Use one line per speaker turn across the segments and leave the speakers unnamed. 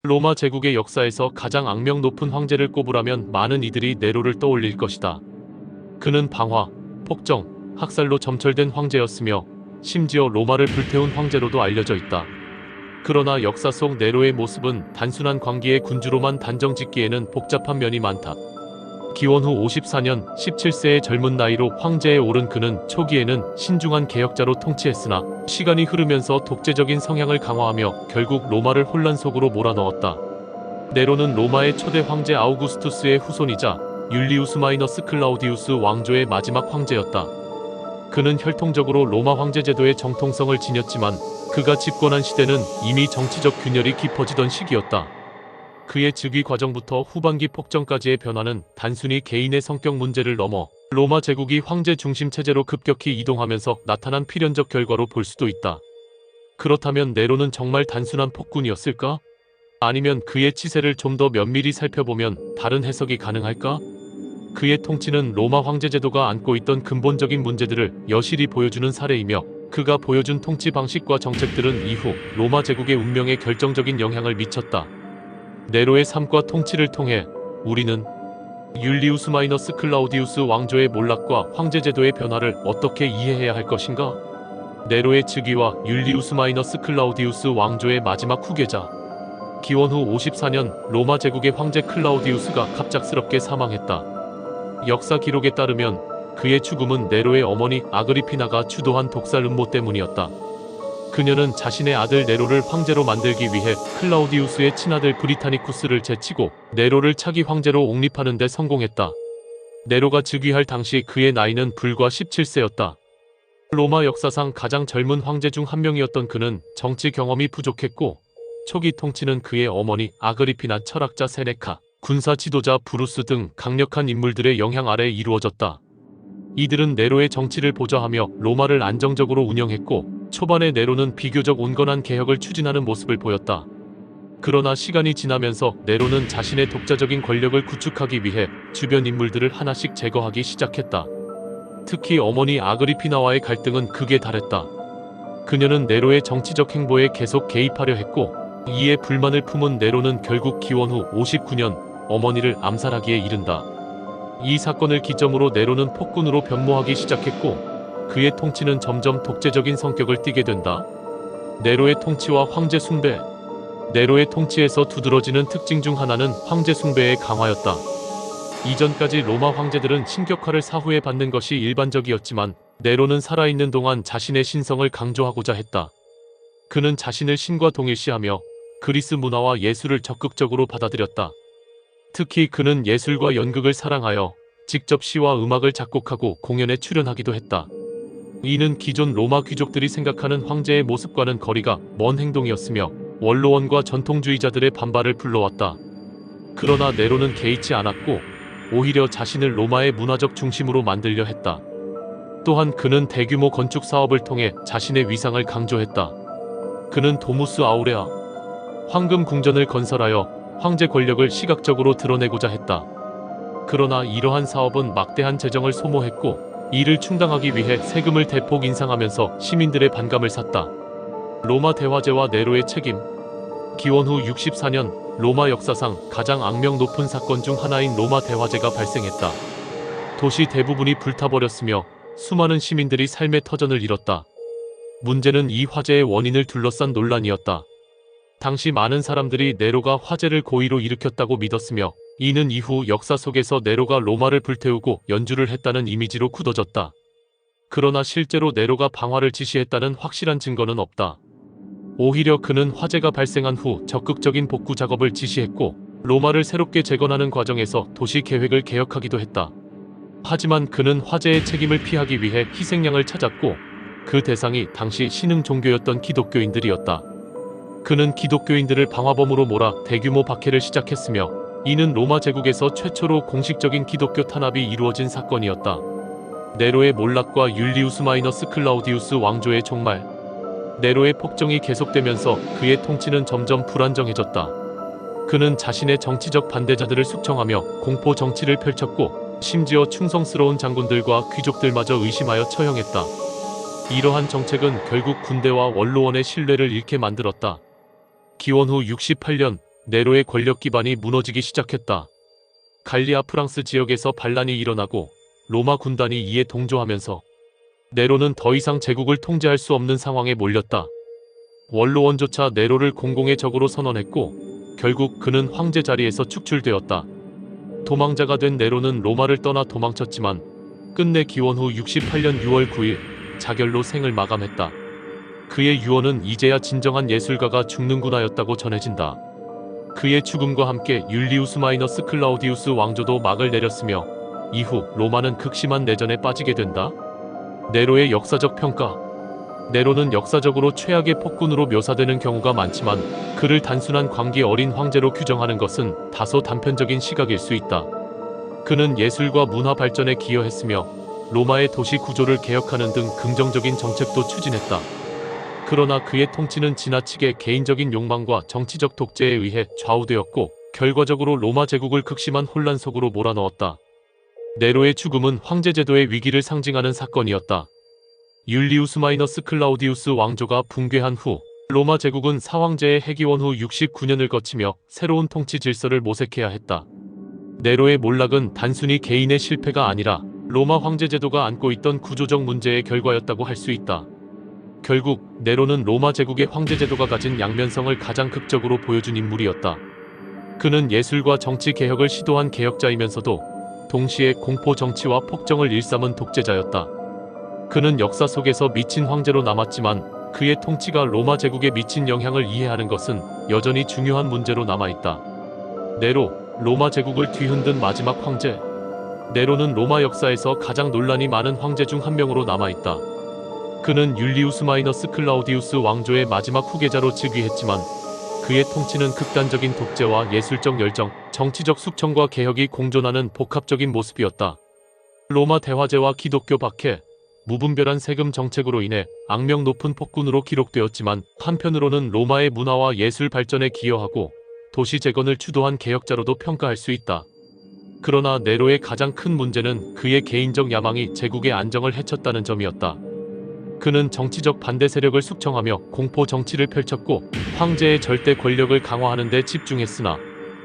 로마 제국의 역사에서 가장 악명 높은 황제를 꼽으라면 많은 이들이 네로를 떠올릴 것이다. 그는 방화, 폭정, 학살로 점철된 황제였으며 심지어 로마를 불태운 황제로도 알려져 있다. 그러나 역사 속 네로의 모습은 단순한 광기의 군주로만 단정짓기에는 복잡한 면이 많다. 기원 후 54년 17세의 젊은 나이로 황제에 오른 그는 초기에는 신중한 개혁자로 통치했으나 시간이 흐르면서 독재적인 성향을 강화하며 결국 로마를 혼란 속으로 몰아넣었다. 네로는 로마의 초대 황제 아우구스투스의 후손이자 율리우스 마이너스 클라우디우스 왕조의 마지막 황제였다. 그는 혈통적으로 로마 황제 제도의 정통성을 지녔지만 그가 집권한 시대는 이미 정치적 균열이 깊어지던 시기였다. 그의 즉위 과정부터 후반기 폭정까지의 변화는 단순히 개인의 성격 문제를 넘어 로마 제국이 황제 중심 체제로 급격히 이동하면서 나타난 필연적 결과로 볼 수도 있다. 그렇다면 네로는 정말 단순한 폭군이었을까? 아니면 그의 치세를 좀 더 면밀히 살펴보면 다른 해석이 가능할까? 그의 통치는 로마 황제 제도가 안고 있던 근본적인 문제들을 여실히 보여주는 사례이며 그가 보여준 통치 방식과 정책들은 이후 로마 제국의 운명에 결정적인 영향을 미쳤다. 네로의 삶과 통치를 통해 우리는 율리우스 마이너스 클라우디우스 왕조의 몰락과 황제 제도의 변화를 어떻게 이해해야 할 것인가? 네로의 즉위와 율리우스 마이너스 클라우디우스 왕조의 마지막 후계자. 기원 후 54년 로마 제국의 황제 클라우디우스가 갑작스럽게 사망했다. 역사 기록에 따르면 그의 죽음은 네로의 어머니 아그리피나가 주도한 독살 음모 때문이었다. 그녀는 자신의 아들 네로를 황제로 만들기 위해 클라우디우스의 친아들 브리타니쿠스를 제치고 네로를 차기 황제로 옹립하는 데 성공했다. 네로가 즉위할 당시 그의 나이는 불과 17세였다. 로마 역사상 가장 젊은 황제 중 한 명이었던 그는 정치 경험이 부족했고 초기 통치는 그의 어머니 아그리피나, 철학자 세네카, 군사 지도자 브루스 등 강력한 인물들의 영향 아래 이루어졌다. 이들은 네로의 정치를 보좌하며 로마를 안정적으로 운영했고 초반에 네로는 비교적 온건한 개혁을 추진하는 모습을 보였다. 그러나 시간이 지나면서 네로는 자신의 독자적인 권력을 구축하기 위해 주변 인물들을 하나씩 제거하기 시작했다. 특히 어머니 아그리피나와의 갈등은 극에 달했다. 그녀는 네로의 정치적 행보에 계속 개입하려 했고 이에 불만을 품은 네로는 결국 기원 후 59년 어머니를 암살하기에 이른다. 이 사건을 기점으로 네로는 폭군으로 변모하기 시작했고 그의 통치는 점점 독재적인 성격을 띠게 된다. 네로의 통치와 황제 숭배. 네로의 통치에서 두드러지는 특징 중 하나는 황제 숭배의 강화였다. 이전까지 로마 황제들은 신격화를 사후에 받는 것이 일반적이었지만 네로는 살아있는 동안 자신의 신성을 강조하고자 했다. 그는 자신을 신과 동일시하며 그리스 문화와 예술을 적극적으로 받아들였다. 특히 그는 예술과 연극을 사랑하여 직접 시와 음악을 작곡하고 공연에 출연하기도 했다. 이는 기존 로마 귀족들이 생각하는 황제의 모습과는 거리가 먼 행동이었으며 원로원과 전통주의자들의 반발을 불러왔다. 그러나 네로는 개의치 않았고 오히려 자신을 로마의 문화적 중심으로 만들려 했다. 또한 그는 대규모 건축 사업을 통해 자신의 위상을 강조했다. 그는 도무스 아우레아, 황금 궁전을 건설하여 황제 권력을 시각적으로 드러내고자 했다. 그러나 이러한 사업은 막대한 재정을 소모했고 이를 충당하기 위해 세금을 대폭 인상하면서 시민들의 반감을 샀다. 로마 대화제와 네로의 책임. 기원 후 64년 로마 역사상 가장 악명 높은 사건 중 하나인 로마 대화제가 발생했다. 도시 대부분이 불타버렸으며 수많은 시민들이 삶의 터전을 잃었다. 문제는 이 화재의 원인을 둘러싼 논란이었다. 당시 많은 사람들이 네로가 화재를 고의로 일으켰다고 믿었으며 이는 이후 역사 속에서 네로가 로마를 불태우고 연주를 했다는 이미지로 굳어졌다. 그러나 실제로 네로가 방화를 지시했다는 확실한 증거는 없다. 오히려 그는 화재가 발생한 후 적극적인 복구 작업을 지시했고 로마를 새롭게 재건하는 과정에서 도시 계획을 개혁하기도 했다. 하지만 그는 화재의 책임을 피하기 위해 희생양을 찾았고 그 대상이 당시 신흥 종교였던 기독교인들이었다. 그는 기독교인들을 방화범으로 몰아 대규모 박해를 시작했으며 이는 로마 제국에서 최초로 공식적인 기독교 탄압이 이루어진 사건이었다. 네로의 몰락과 율리우스 마이너스 클라우디우스 왕조의 종말. 네로의 폭정이 계속되면서 그의 통치는 점점 불안정해졌다. 그는 자신의 정치적 반대자들을 숙청하며 공포 정치를 펼쳤고 심지어 충성스러운 장군들과 귀족들마저 의심하여 처형했다. 이러한 정책은 결국 군대와 원로원의 신뢰를 잃게 만들었다. 기원 후 68년 네로의 권력 기반이 무너지기 시작했다. 갈리아 프랑스 지역에서 반란이 일어나고 로마 군단이 이에 동조하면서 네로는 더 이상 제국을 통제할 수 없는 상황에 몰렸다. 원로원조차 네로를 공공의 적으로 선언했고 결국 그는 황제 자리에서 축출되었다. 도망자가 된 네로는 로마를 떠나 도망쳤지만 끝내 기원 후 68년 6월 9일 자결로 생을 마감했다. 그의 유언은 이제야 진정한 예술가가 죽는구나였다고 전해진다. 그의 죽음과 함께 율리우스 마이너스 클라우디우스 왕조도 막을 내렸으며 이후 로마는 극심한 내전에 빠지게 된다. 네로의 역사적 평가. 네로는 역사적으로 최악의 폭군으로 묘사되는 경우가 많지만 그를 단순한 광기 어린 황제로 규정하는 것은 다소 단편적인 시각일 수 있다. 그는 예술과 문화 발전에 기여했으며 로마의 도시 구조를 개혁하는 등 긍정적인 정책도 추진했다. 그러나 그의 통치는 지나치게 개인적인 욕망과 정치적 독재에 의해 좌우되었고 결과적으로 로마 제국을 극심한 혼란 속으로 몰아넣었다. 네로의 죽음은 황제 제도의 위기를 상징하는 사건이었다. 율리우스 마이너스 클라우디우스 왕조가 붕괴한 후 로마 제국은 사황제의 해기원 후 69년을 거치며 새로운 통치 질서를 모색해야 했다. 네로의 몰락은 단순히 개인의 실패가 아니라 로마 황제 제도가 안고 있던 구조적 문제의 결과였다고 할 수 있다. 결국 네로는 로마 제국의 황제 제도가 가진 양면성을 가장 극적으로 보여준 인물이었다. 그는 예술과 정치 개혁을 시도한 개혁자이면서도 동시에 공포 정치와 폭정을 일삼은 독재자였다. 그는 역사 속에서 미친 황제로 남았지만 그의 통치가 로마 제국에 미친 영향을 이해하는 것은 여전히 중요한 문제로 남아있다. 네로, 로마 제국을 뒤흔든 마지막 황제. 네로는 로마 역사에서 가장 논란이 많은 황제 중 한 명으로 남아있다. 그는 율리우스 마이너스 클라우디우스 왕조의 마지막 후계자로 즉위했지만 그의 통치는 극단적인 독재와 예술적 열정, 정치적 숙청과 개혁이 공존하는 복합적인 모습이었다. 로마 대화제와 기독교 박해, 무분별한 세금 정책으로 인해 악명 높은 폭군으로 기록되었지만 한편으로는 로마의 문화와 예술 발전에 기여하고 도시 재건을 주도한 개혁자로도 평가할 수 있다. 그러나 네로의 가장 큰 문제는 그의 개인적 야망이 제국의 안정을 해쳤다는 점이었다. 그는 정치적 반대 세력을 숙청하며 공포 정치를 펼쳤고 황제의 절대 권력을 강화하는 데 집중했으나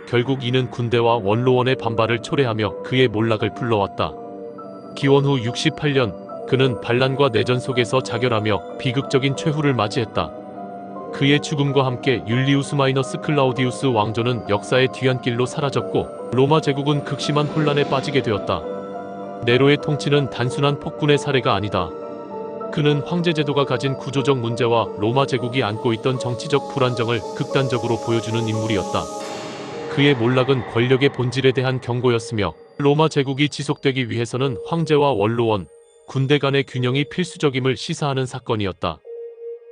결국 이는 군대와 원로원의 반발을 초래하며 그의 몰락을 불러왔다. 기원 후 68년 그는 반란과 내전 속에서 자결하며 비극적인 최후를 맞이했다. 그의 죽음과 함께 율리우스 마이너스 클라우디우스 왕조는 역사의 뒤안길로 사라졌고 로마 제국은 극심한 혼란에 빠지게 되었다. 네로의 통치는 단순한 폭군의 사례가 아니다. 그는 황제 제도가 가진 구조적 문제와 로마 제국이 안고 있던 정치적 불안정을 극단적으로 보여주는 인물이었다. 그의 몰락은 권력의 본질에 대한 경고였으며 로마 제국이 지속되기 위해서는 황제와 원로원, 군대 간의 균형이 필수적임을 시사하는 사건이었다.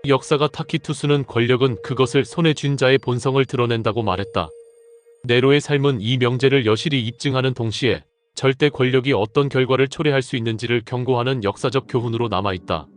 역사가 타키투스는 권력은 그것을 손에 쥔 자의 본성을 드러낸다고 말했다. 네로의 삶은 이 명제를 여실히 입증하는 동시에 절대 권력이 어떤 결과를 초래할 수 있는지를 경고하는 역사적 교훈으로 남아있다.